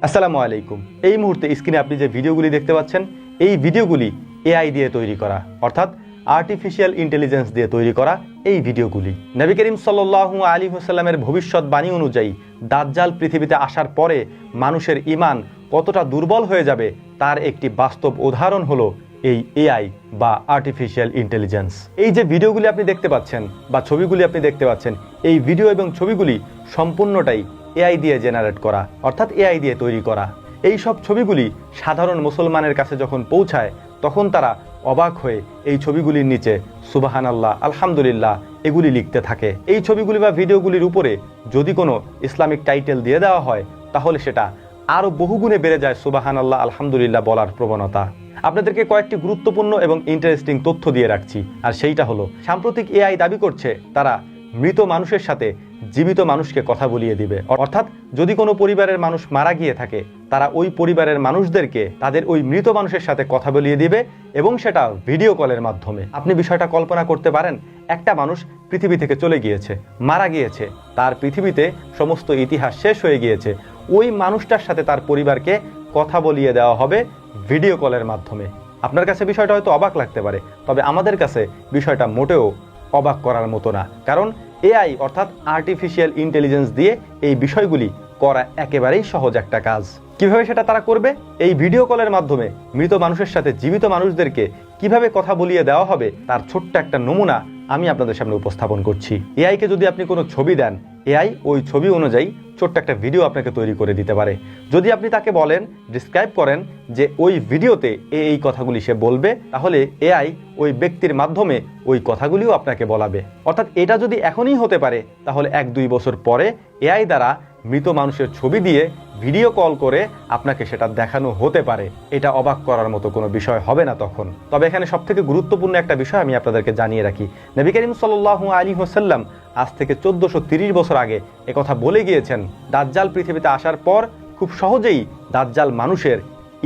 আসসালামু আলাইকুম। এই মুহূর্তে স্ক্রিনে আপনি যে ভিডিওগুলি দেখতে পাচ্ছেন, এই ভিডিওগুলি এআই দিয়ে তৈরি করা, অর্থাৎ আর্টিফিশিয়াল ইন্টেলিজেন্স দিয়ে তৈরি করা এই ভিডিওগুলি। নবী করিম সাল্লাল্লাহু আলাইহি ওয়াসাল্লামের ভবিষ্যৎবাণী অনুযায়ী দাজ্জাল পৃথিবীতে আসার পরে মানুষের ঈমান কতটা দুর্বল হয়ে যাবে তার একটি বাস্তব উদাহরণ হলো এই এআই বা আর্টিফিশিয়াল ইন্টেলিজেন্স। এই যে ভিডিওগুলি আপনি দেখতে পাচ্ছেন বা ছবিগুলি আপনি দেখতে পাচ্ছেন, এই ভিডিও এবং ছবিগুলি সম্পূর্ণটাই এআই দিয়ে জেনারেট করা, অর্থাৎ এআই দিয়ে তৈরি করা। এই সব ছবিগুলি সাধারণ মুসলমানের কাছে যখন পৌঁছায় তখন তারা অবাক হয়ে এই ছবিগুলির নিচে সুবহানাল্লাহ, আলহামদুলিল্লাহ এগুলি লিখতে থাকে। এই ছবিগুলি বা ভিডিওগুলির উপরে যদি কোনো ইসলামিক টাইটেল দিয়ে দেওয়া হয় তাহলে সেটা আরও বহুগুণে বেড়ে যায় সুবহানাল্লাহ, আলহামদুলিল্লাহ বলার প্রবণতা। আপনাদেরকে কয়েকটি গুরুত্বপূর্ণ এবং ইন্টারেস্টিং তথ্য দিয়ে রাখছি, আর সেইটা হলো সাম্প্রতিক এআই দাবি করছে তারা মৃত মানুষের সাথে জীবিত মানুষকে কথা বলিয়ে দিবে। অর্থাৎ যদি কোনো পরিবারের মানুষ মারা গিয়ে থাকে তারা ওই পরিবারের মানুষদেরকে তাদের ওই মৃত মানুষের সাথে কথা বলিয়ে দিবে, এবং সেটা ভিডিও কলের মাধ্যমে। আপনি বিষয়টা কল্পনা করতে পারেন, একটা মানুষ পৃথিবী থেকে চলে গিয়েছে, মারা গিয়েছে, তার পৃথিবীতে সমস্ত ইতিহাস শেষ হয়ে গিয়েছে, ওই মানুষটার সাথে তার পরিবারকে কথা বলিয়ে দেওয়া হবে ভিডিও কলের মাধ্যমে। আপনার কাছে বিষয়টা হয়তো অবাক লাগতে পারে, তবে আমাদের কাছে বিষয়টা মোটেও অবাক করার মতো না, কারণ এআই অর্থাৎ আর্টিফিশিয়াল ইন্টেলিজেন্স দিয়ে এই বিষয়গুলি করা একেবারেই সহজ একটা কাজ। কিভাবে সেটা তারা করবে? এই ভিডিও কলের মাধ্যমে মৃত মানুষের সাথে জীবিত মানুষদেরকে কিভাবে কথা বলিয়ে দেওয়া হবে তার ছোট্ট একটা নমুনা আমি আপনাদের সামনে উপস্থাপন করছি। এআইকে যদি আপনি কোনো ছবি দেন, এআই ওই ছবি অনুযায়ী ছোট্ট একটা ভিডিও আপনাকে তৈরি করে দিতে পারে। যদি আপনি তাকে বলেন, ডিসক্রাইব করেন যে ওই ভিডিওতে এই কথাগুলি সে বলবে, তাহলে এআই ওই ব্যক্তির মাধ্যমে ওই কথাগুলিও আপনাকে বলাবে। অর্থাৎ এটা যদি এখনই হতে পারে তাহলে 1-2 বছর পরে এআই দ্বারা মৃত মানুষের ছবি দিয়ে ভিডিও কল করে আপনাকে সেটা দেখানো হতে পারে। এটা অবাক করার মতো কোনো বিষয় হবে না তখন। তবে এখানে সবথেকে গুরুত্বপূর্ণ একটা বিষয় আমি আপনাদেরকে জানিয়ে রাখি, নবী করিম সাল্লাল্লাহু আলাইহি ওয়াসাল্লাম আজ থেকে 1430 বছর আগে একথা বলে গিয়েছেন, দাজ্জাল পৃথিবীতে আসার পর খুব সহজেই দাজ্জাল মানুষের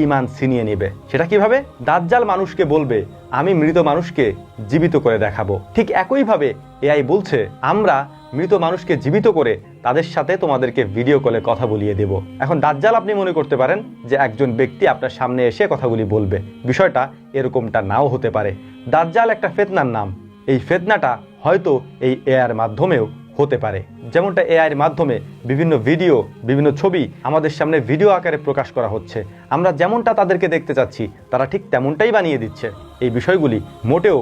ঈমান ছিনিয়ে নেবে। সেটা কিভাবে? দাজ্জাল মানুষকে বলবে, আমি মৃত মানুষকে জীবিত করে দেখাবো। ঠিক একইভাবে এআই বলছে, আমরা মৃত মানুষকে জীবিত করে তাদের সাথে তোমাদেরকে ভিডিও কলে কথা বলিয়ে দেব। এখন দাজ্জাল আপনি মনে করতে পারেন যে একজন ব্যক্তি আপনার সামনে এসে কথাগুলি বলবে, বিষয়টা এরকমটা নাও হতে পারে। দাজ্জাল একটা ফিতনার নাম। এই ফিতনাটা হয়তো এই এআইয়ের মাধ্যমেও হতে পারে। যেমনটা এআইয়ের মাধ্যমে বিভিন্ন ভিডিও, বিভিন্ন ছবি আমাদের সামনে ভিডিও আকারে প্রকাশ করা হচ্ছে, আমরা যেমনটা তাদেরকে দেখতে চাচ্ছি তারা ঠিক তেমনটাই বানিয়ে দিচ্ছে। এই বিষয়গুলি মোটেও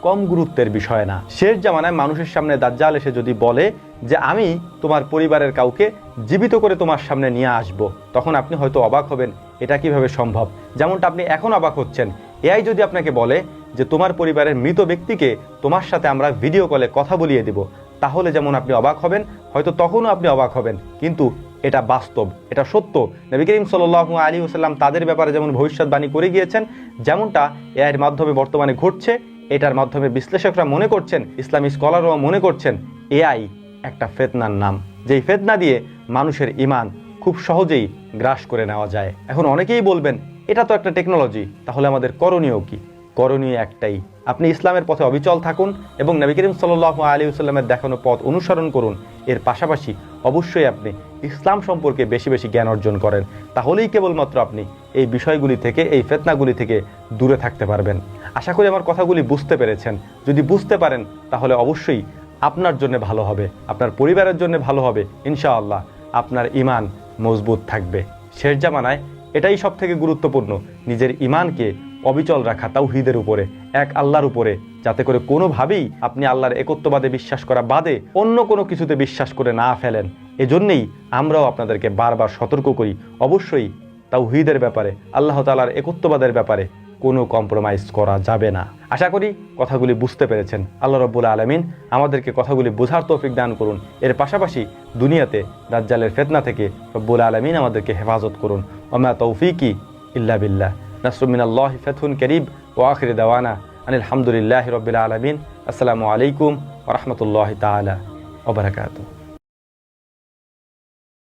কম গুরুত্বের বিষয় না। শেষ জামানায় মানুষের সামনে দাজ্জাল এসে যদি বলে যে আমি তোমার পরিবারের কাউকে জীবিত করে তোমার সামনে নিয়ে আসব, তখন আপনি হয়তো অবাক হবেন, এটা কিভাবে সম্ভব। যেমনটা আপনি এখন অবাক হচ্ছেন, এআই যদি আপনাকে বলে যে তোমার পরিবারের মৃত ব্যক্তিকে তোমার সাথে আমরা ভিডিও কলে কথা বলিয়ে দেব, তাহলে যেমন আপনি অবাক হবেন, হয়তো তখনও আপনি অবাক হবেন, কিন্তু এটা বাস্তব, এটা সত্য। নবী করিম সাল্লাল্লাহু আলাইহি ওয়াসাল্লাম তাদের ব্যাপারে যেমন ভবিষ্যৎবাণী করে গিয়েছেন, যেমনটা এআইয়ের মাধ্যমে বর্তমানে ঘটছে, এটার মাধ্যমে বিশ্লেষকরা মনে করছেন, ইসলামী স্কলাররাও মনে করছেন, এআই একটা ফিতনার নাম, যেই ফিতনা দিয়ে মানুষের ঈমান খুব সহজেই গ্রাস করে নেওয়া যায়। এখন অনেকেই বলবেন, এটা তো একটা টেকনোলজি, তাহলে আমাদের করণীয় কি? করণীয় একটাই, আপনি ইসলামের পথে অবিচল থাকুন এবং নবী করিম সাল্লাল্লাহু আলাইহি ওয়াসাল্লামের দেখানো পথ অনুসরণ করুন। এর পাশাপাশি অবশ্যই আপনি ইসলাম সম্পর্কে বেশি বেশি জ্ঞান অর্জন করেন, তাহলেই কেবলমাত্র আপনি এই বিষয়গুলি থেকে, এই ফিতনাগুলি থেকে দূরে থাকতে পারবেন। আশা করি আমার কথাগুলি বুঝতে পেরেছেন। যদি বুঝতে পারেন তাহলে অবশ্যই আপনার জন্য ভালো হবে, আপনার পরিবারের জন্য ভালো হবে, ইনশাআল্লাহ আপনার ঈমান মজবুত থাকবে। শেষ জামানায় এটাই সব থেকে গুরুত্বপূর্ণ, নিজের ঈমানকে অবিচল রাখা তাওহীদের উপরে, এক আল্লাহর উপরে, যাতে করে কোনোভাবেই আপনি আল্লাহর একত্ববাদে বিশ্বাস করা বাদে অন্য কোনো কিছুতে বিশ্বাস করে না ফেলেন। এজন্যই আমরাও আপনাদেরকে বারবার সতর্ক করি, অবশ্যই তাওহীদের ব্যাপারে, আল্লাহ তাআলার একত্ববাদের ব্যাপারে কোনো কম্প্রোমাইজ করা যাবে না। আশা করি কথাগুলি বুঝতে পেরেছেন। আল্লাহ রাব্বুল আলামিন আমাদেরকে কথাগুলি বোঝার তৌফিক দান করুন। এর পাশাপাশি দুনিয়াতে দাজ্জালের ফিতনা থেকে রব্বুল আলামিন আমাদেরকে হেফাজত করুন। ওমা তৌফিকি ইল্লা বিল্লাহ। নাসরুম মিনাল্লাহি ফাতহুন কারীব ওয়া আখির দাওয়ানা আনিল হামদুলিল্লাহি রাব্বিল আলামিন। আসসালামু আলাইকুম ওয়া রাহমাতুল্লাহি তাআলা ওয়া বারাকাতুহু।